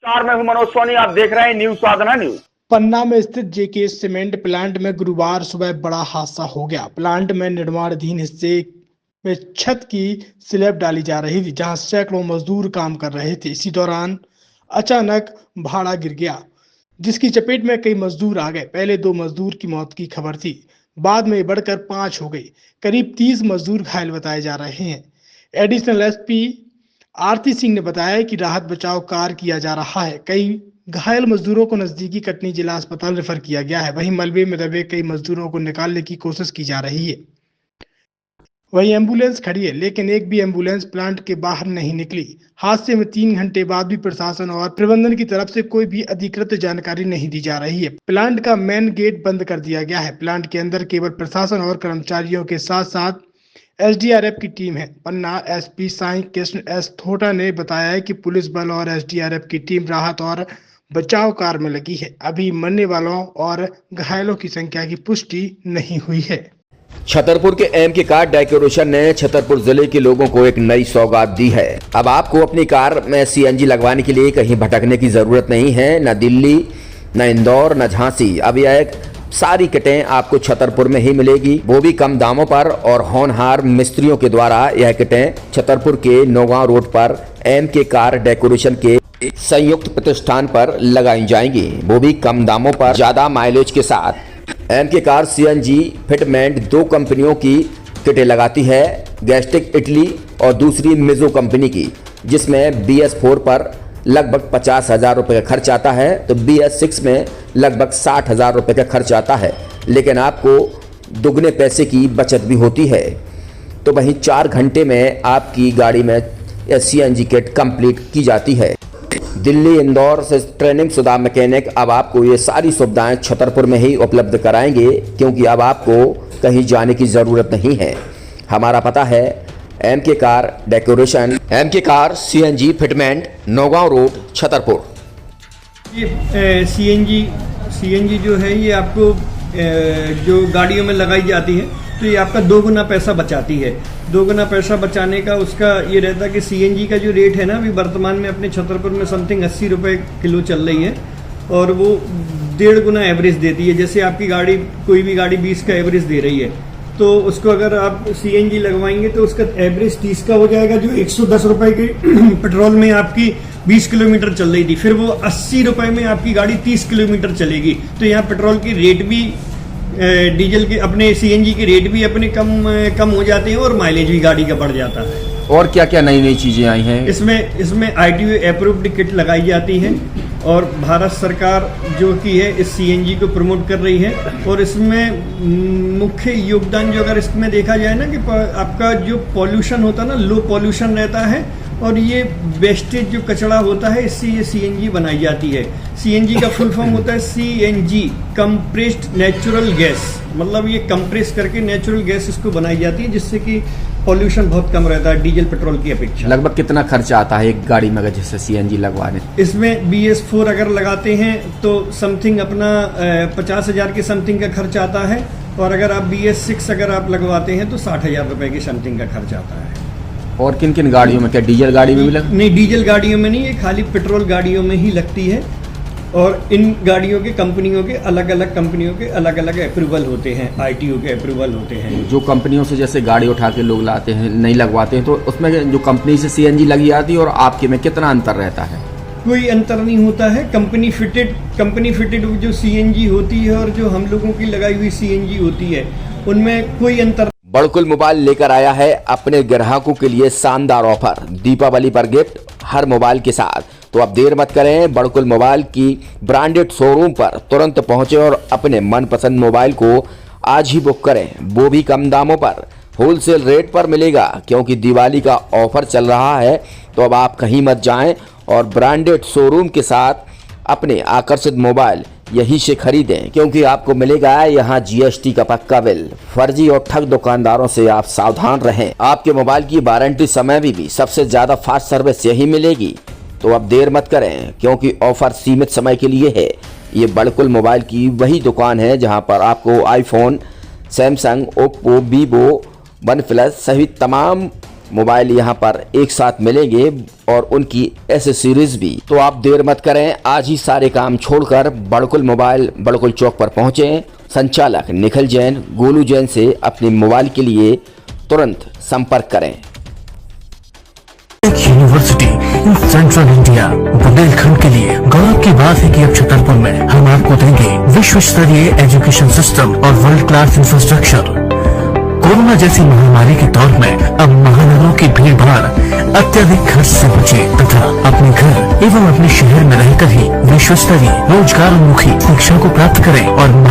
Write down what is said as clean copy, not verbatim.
मैं हूं मनोज सोनी, आप देख रहे हैं न्यूज साधना न्यूज। पन्ना में स्थित जेके सीमेंट प्लांट में गुरुवार सुबह बड़ा हादसा हो गया। प्लांट में निर्माणाधीन हिस्से में छत की स्लैब डाली जा रही थी, जहां सैकड़ों मजदूर काम कर रहे थे। इसी दौरान अचानक भाड़ा गिर गया, जिसकी चपेट में कई मजदूर आ गए। पहले 2 मजदूर की मौत की खबर थी, बाद में बढ़कर 5 हो गई। करीब 30 मजदूर घायल बताए जा रहे हैं। एडिशनल एसपी आरती सिंह ने बताया कि राहत बचाव कार्य किया जा रहा है। कई घायल मजदूरों को नजदीकी कटनी जिला अस्पताल रेफर किया गया है। वहीं मलबे में दबे कई मजदूरों को निकालने की कोशिश की जा रही है। वहीं एम्बुलेंस खड़ी है, लेकिन एक भी एम्बुलेंस प्लांट के बाहर नहीं निकली। हादसे में 3 घंटे बाद भी प्रशासन और प्रबंधन की तरफ से कोई भी अधिकृत जानकारी नहीं दी जा रही है। प्लांट का मेन गेट बंद कर दिया गया है। प्लांट के अंदर केवल प्रशासन और कर्मचारियों के साथ साथ एसडीआरएफ की टीम है। पन्ना एसपी साई कृष्ण एस थोटा ने बताया कि पुलिस बल और एसडीआरएफ की टीम राहत और बचाव कार्य में लगी है। अभी मरने वालों और घायलों की संख्या की पुष्टि नहीं हुई है। छतरपुर के एमके कार डेकोरेशन ने छतरपुर जिले के लोगों को एक नई सौगात दी है। अब आपको अपनी कार में सीएनजी लगवाने के लिए कहीं भटकने की जरूरत नहीं है। न दिल्ली, न इंदौर, न झांसी। अब यह एक सारी किटें आपको छतरपुर में ही मिलेगी, वो भी कम दामों पर। और होनहार मिस्त्रियों के द्वारा यह किटें छतरपुर के नौगांव रोड पर एमके कार डेकोरेशन के संयुक्त प्रतिष्ठान पर लगाई जाएंगी, वो भी कम दामों पर, ज्यादा माइलेज के साथ। एमके कार सीएनजी फिटमेंट 2 कंपनियों की किटें लगाती है, गैस्टिक इटली और दूसरी मिजो कंपनी की, जिसमें BS4 पर लगभग 50,000 रुपये का खर्च आता है, तो BS6 में लगभग 60,000 रुपये का खर्च आता है। लेकिन आपको दुगने पैसे की बचत भी होती है। तो वहीं 4 घंटे में आपकी गाड़ी में सीएनजी किट कंप्लीट की जाती है। दिल्ली, इंदौर से ट्रेनिंग शुदा मैकेनिक अब आपको ये सारी सुविधाएं छतरपुर में ही उपलब्ध कराएंगे, क्योंकि अब आपको कहीं जाने की ज़रूरत नहीं है। हमारा पता है MK car decoration, MK car CNG fitment, Naugaon road, Chhatarpur. ये सीएनजी जो है ये आपको जो गाड़ियों में लगाई जाती है, तो ये आपका 2 गुना पैसा बचाती है। 2 गुना पैसा बचाने का उसका ये रहता है कि सीएनजी का जो रेट है ना, अभी वर्तमान में अपने छतरपुर में समथिंग 80 रुपये किलो चल रही है, और वो 1.5 गुना एवरेज देती है। जैसे आपकी गाड़ी, कोई भी गाड़ी 20 का एवरेज दे रही है, तो उसको अगर आप सीएनजी लगवाएंगे तो उसका एवरेज 30 का हो जाएगा। जो 110 रुपए के पेट्रोल में आपकी 20 किलोमीटर चल रही थी, फिर वो 80 रुपए में आपकी गाड़ी 30 किलोमीटर चलेगी। तो यहाँ पेट्रोल की रेट भी, डीजल के, अपने सीएनजी के रेट भी अपने कम हो जाते हैं, और माइलेज भी गाड़ी का बढ़ जाता है। और क्या क्या नई नई चीजें आई हैं इसमें ITO अप्रूव्ड किट लगाई जाती है, और भारत सरकार जो की है इस सीएनजी को प्रमोट कर रही है। और इसमें मुख्य योगदान जो अगर इसमें देखा जाए ना, कि आपका जो पॉल्यूशन होता है ना, लो पॉल्यूशन रहता है, और ये वेस्टेज जो कचरा होता है, इससे ये सीएनजी बनाई जाती है। सीएनजी का फुल फॉर्म होता है CNG, कंप्रेस्ड नेचुरल गैस। मतलब ये कंप्रेस करके नेचुरल गैस इसको बनाई जाती है, जिससे कि पॉल्यूशन बहुत कम रहता है डीजल पेट्रोल की अपेक्षा। लगभग कितना खर्चा आता है एक गाड़ी में अगर जैसे सीएनजी लगवाने? इसमें BS4 अगर लगाते हैं तो समथिंग अपना 50,000 के समथिंग का खर्च आता है, और अगर आप BS6 अगर आप लगवाते हैं तो 60,000 रुपए की समथिंग का खर्च आता है। और किन किन गाड़ियों में, क्या डीजल गाड़ी में भी नहीं, डीजल गाड़ियों में नहीं, ये खाली पेट्रोल गाड़ियों में ही लगती है। और इन गाड़ियों के कंपनियों के अलग अलग अप्रूवल होते हैं, ITO के अप्रूवल होते हैं। जो कंपनियों से जैसे गाड़ी उठा के लोग लाते हैं, नहीं लगवाते हैं, तो उसमें जो कंपनी से सीएनजी लगी आती है और आपके में कितना अंतर रहता है? कोई अंतर नहीं होता है। कंपनी फिटेड जो सीएनजी होती है और जो हम लोगों की लगाई हुई सीएनजी होती है, उनमें कोई अंतर। बड़कुल मोबाइल लेकर आया है अपने ग्राहकों के लिए शानदार ऑफर, दीपावली पर गिफ्ट हर मोबाइल के साथ। तो अब देर मत करें, बड़कुल मोबाइल की ब्रांडेड शोरूम पर तुरंत पहुंचे और अपने मनपसंद मोबाइल को आज ही बुक करें, वो भी कम दामों पर, होलसेल रेट पर मिलेगा, क्योंकि दिवाली का ऑफर चल रहा है। तो अब आप कहीं मत जाएं और ब्रांडेड शोरूम के साथ अपने आकर्षित मोबाइल यहीं से खरीदें, क्योंकि आपको मिलेगा यहाँ GST का पक्का बिल। फर्जी और ठग दुकानदारों से आप सावधान रहें। आपके मोबाइल की वारंटी समय में भी सबसे ज्यादा फास्ट सर्विस यही मिलेगी। तो अब देर मत करें, क्योंकि ऑफर सीमित समय के लिए है। ये बड़कुल मोबाइल की वही दुकान है जहां पर आपको iPhone, Samsung, Oppo, Vivo, OnePlus सहित तमाम मोबाइल यहाँ पर एक साथ मिलेंगे और उनकी एसेसरीज भी। तो आप देर मत करें, आज ही सारे काम छोड़कर बड़कुल मोबाइल बड़कुल चौक पर पहुंचें। संचालक निखिल जैन, गोलू जैन से अपने मोबाइल के लिए तुरंत संपर्क करें। University in central India Bundelkhand के लिए गौरव की बात है कि अब छतरपुर में हम आपको देंगे विश्व स्तरीय एजुकेशन सिस्टम और वर्ल्ड क्लास इंफ्रास्ट्रक्चर। कोरोना जैसी महामारी के दौर में अब महानगरों की भीड़ भाड़ अत्यधिक खर्च से बचे तथा अपने घर एवं अपने शहर में रहकर ही विश्व स्तरीय रोजगार उन्मुखी शिक्षा को प्राप्त करें और